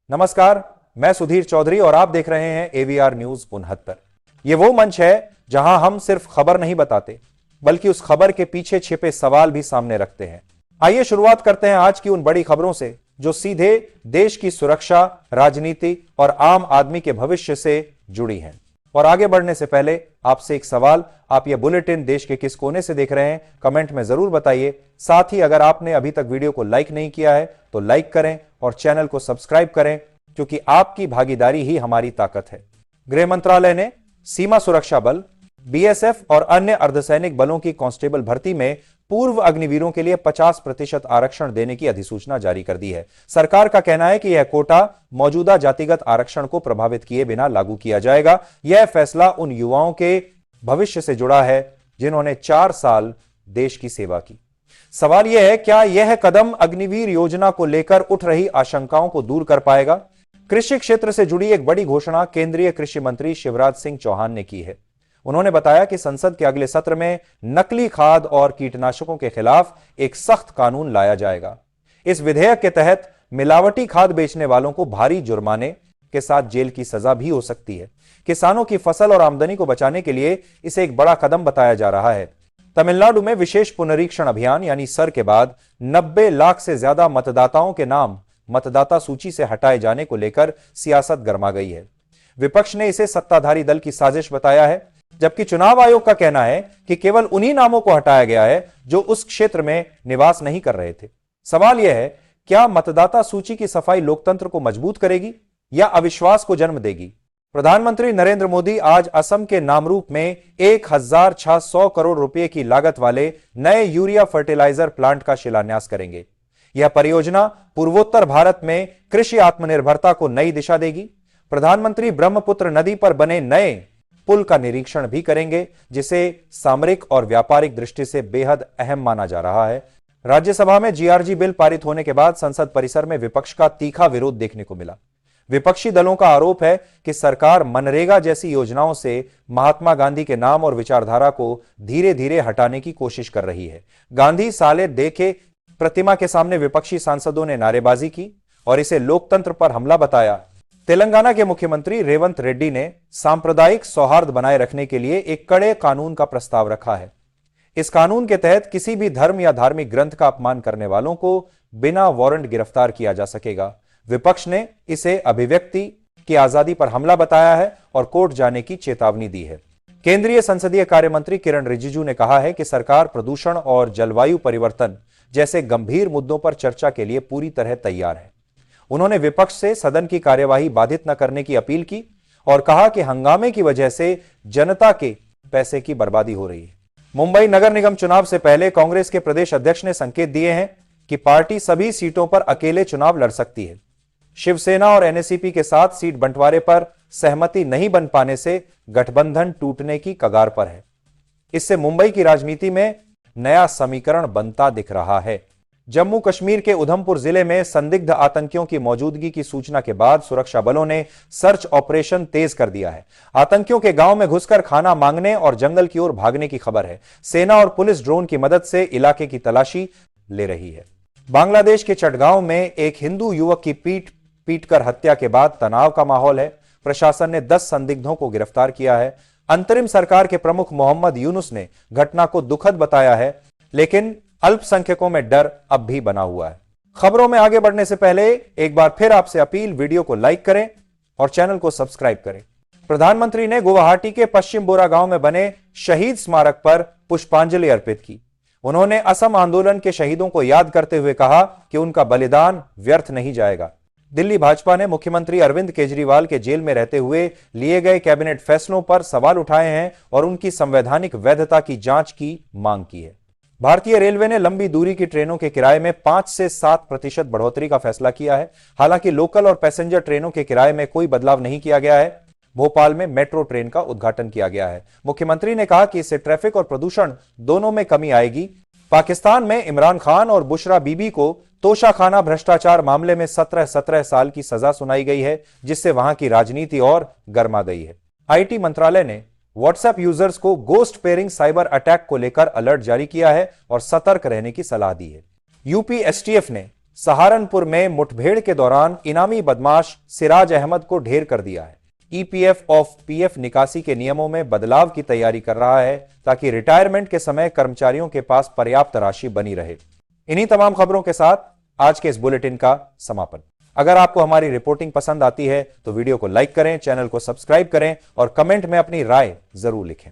नमस्कार, मैं सुधीर चौधरी और आप देख रहे हैं एवीआर न्यूज 69। ये वो मंच है जहां हम सिर्फ खबर नहीं बताते, बल्कि उस खबर के पीछे छिपे सवाल भी सामने रखते हैं। आइए शुरुआत करते हैं आज की उन बड़ी खबरों से जो सीधे देश की सुरक्षा, राजनीति और आम आदमी के भविष्य से जुड़ी हैं। और आगे बढ़ने से पहले आपसे एक सवाल, आप यह बुलेटिन देश के किस कोने से देख रहे हैं, कमेंट में जरूर बताइए। साथ ही अगर आपने अभी तक वीडियो को लाइक नहीं किया है तो लाइक करें और चैनल को सब्सक्राइब करें, क्योंकि आपकी भागीदारी ही हमारी ताकत है। गृह मंत्रालय ने सीमा सुरक्षा बल, बीएसएफ और अन्य अर्धसैनिक बलों की कांस्टेबल भर्ती में पूर्व अग्निवीरों के लिए 50% आरक्षण देने की अधिसूचना जारी कर दी है। सरकार का कहना है कि यह कोटा मौजूदा जातिगत आरक्षण को प्रभावित किए बिना लागू किया जाएगा। यह फैसला उन युवाओं के भविष्य से जुड़ा है जिन्होंने 4 साल देश की सेवा की। सवाल यह है, क्या यह कदम अग्निवीर योजना को लेकर उठ रही आशंकाओं को दूर कर पाएगा? कृषि क्षेत्र से जुड़ी एक बड़ी घोषणा केंद्रीय कृषि मंत्री शिवराज सिंह चौहान ने की है। उन्होंने बताया कि संसद के अगले सत्र में नकली खाद और कीटनाशकों के खिलाफ एक सख्त कानून लाया जाएगा। इस विधेयक के तहत मिलावटी खाद बेचने वालों को भारी जुर्माने के साथ जेल की सजा भी हो सकती है। किसानों की फसल और आमदनी को बचाने के लिए इसे एक बड़ा कदम बताया जा रहा है। तमिलनाडु में विशेष पुनरीक्षण अभियान यानी सर के बाद 90 लाख से ज्यादा मतदाताओं के नाम मतदाता सूची से हटाए जाने को लेकर सियासत गर्मा गई है। विपक्ष ने इसे सत्ताधारी दल की साजिश बताया है, जबकि चुनाव आयोग का कहना है कि केवल उन्हीं नामों को हटाया गया है जो उस क्षेत्र में निवास नहीं कर रहे थे। सवाल यह है, क्या मतदाता सूची की सफाई लोकतंत्र को मजबूत करेगी या अविश्वास को जन्म देगी? प्रधानमंत्री नरेंद्र मोदी आज असम के नामरूप में 1600 करोड़ रुपए की लागत वाले नए यूरिया फर्टिलाइजर प्लांट का शिलान्यास करेंगे। यह परियोजना पूर्वोत्तर भारत में कृषि आत्मनिर्भरता को नई दिशा देगी। प्रधानमंत्री ब्रह्मपुत्र नदी पर बने नए पुल का निरीक्षण भी करेंगे, जिसे सामरिक और व्यापारिक दृष्टि से बेहद अहम माना जा रहा है। राज्यसभा में जीआरजी बिल पारित होने के बाद संसद परिसर में विपक्ष का तीखा विरोध देखने को मिला। विपक्षी दलों का आरोप है कि सरकार मनरेगा जैसी योजनाओं से महात्मा गांधी के नाम और विचारधारा को धीरे धीरे हटाने की कोशिश कर रही है। गांधी साले देखे प्रतिमा के सामने विपक्षी सांसदों ने नारेबाजी की और इसे लोकतंत्र पर हमला बताया। तेलंगाना के मुख्यमंत्री रेवंत रेड्डी ने सांप्रदायिक सौहार्द बनाए रखने के लिए एक कड़े कानून का प्रस्ताव रखा है। इस कानून के तहत किसी भी धर्म या धार्मिक ग्रंथ का अपमान करने वालों को बिना वारंट गिरफ्तार किया जा सकेगा। विपक्ष ने इसे अभिव्यक्ति की आजादी पर हमला बताया है और कोर्ट जाने की चेतावनी दी है। केंद्रीय संसदीय कार्य मंत्री किरण रिजिजू ने कहा है कि सरकार प्रदूषण और जलवायु परिवर्तन जैसे गंभीर मुद्दों पर चर्चा के लिए पूरी तरह तैयार है। उन्होंने विपक्ष से सदन की कार्यवाही बाधित न करने की अपील की और कहा कि हंगामे की वजह से जनता के पैसे की बर्बादी हो रही है। मुंबई नगर निगम चुनाव से पहले कांग्रेस के प्रदेश अध्यक्ष ने संकेत दिए हैं कि पार्टी सभी सीटों पर अकेले चुनाव लड़ सकती है। शिवसेना और एनसीपी के साथ सीट बंटवारे पर सहमति नहीं बन पाने से गठबंधन टूटने की कगार पर है। इससे मुंबई की राजनीति में नया समीकरण बनता दिख रहा है। जम्मू कश्मीर के उधमपुर जिले में संदिग्ध आतंकियों की मौजूदगी की सूचना के बाद सुरक्षा बलों ने सर्च ऑपरेशन तेज कर दिया है। आतंकियों के गांव में घुसकर खाना मांगने और जंगल की ओर भागने की खबर है। सेना और पुलिस ड्रोन की मदद से इलाके की तलाशी ले रही है। बांग्लादेश के चटगांव में एक हिंदू युवक की पीटकर हत्या के बाद तनाव का माहौल है। प्रशासन ने 10 संदिग्धों को गिरफ्तार किया है। अंतरिम सरकार के प्रमुख मोहम्मद यूनुस ने घटना को दुखद बताया है, लेकिन अल्पसंख्यकों में डर अब भी बना हुआ है। खबरों में आगे बढ़ने से पहले एक बार फिर आपसे अपील, वीडियो को लाइक करें और चैनल को सब्सक्राइब करें। प्रधानमंत्री ने गुवाहाटी के पश्चिम बोरा गांव में बने शहीद स्मारक पर पुष्पांजलि अर्पित की। उन्होंने असम आंदोलन के शहीदों को याद करते हुए कहा कि उनका बलिदान व्यर्थ नहीं जाएगा। दिल्ली भाजपा ने मुख्यमंत्री अरविंद केजरीवाल के जेल में रहते हुए लिए गए कैबिनेट फैसलों पर सवाल उठाए हैं और उनकी संवैधानिक वैधता की जांच की मांग की है। भारतीय रेलवे ने लंबी दूरी की ट्रेनों के किराए में 5 से 7% बढ़ोतरी का फैसला किया है। हालांकि लोकल और पैसेंजर ट्रेनों के किराए में कोई बदलाव नहीं किया गया है। भोपाल में मेट्रो ट्रेन का उद्घाटन किया गया है। मुख्यमंत्री ने कहा कि इससे ट्रैफिक और प्रदूषण दोनों में कमी आएगी। पाकिस्तान में इमरान खान और बुशरा बीबी को तोशाखाना भ्रष्टाचार मामले में 17 साल की सजा सुनाई गई है, जिससे वहां की राजनीति और गर्मा गई है। आईटी मंत्रालय ने व्हाट्सएप यूजर्स को गोस्ट पेयरिंग साइबर अटैक को लेकर अलर्ट जारी किया है और सतर्क रहने की सलाह दी है। यूपी एसटीएफ ने सहारनपुर में मुठभेड़ के दौरान इनामी बदमाश सिराज अहमद को ढेर कर दिया है। ईपीएफ ऑफ पीएफ निकासी के नियमों में बदलाव की तैयारी कर रहा है ताकि रिटायरमेंट के समय कर्मचारियों के पास पर्याप्त राशि बनी रहे। इन्हीं तमाम खबरों के साथ आज के इस बुलेटिन का समापन। अगर आपको हमारी रिपोर्टिंग पसंद आती है तो वीडियो को लाइक करें, चैनल को सब्सक्राइब करें और कमेंट में अपनी राय जरूर लिखें।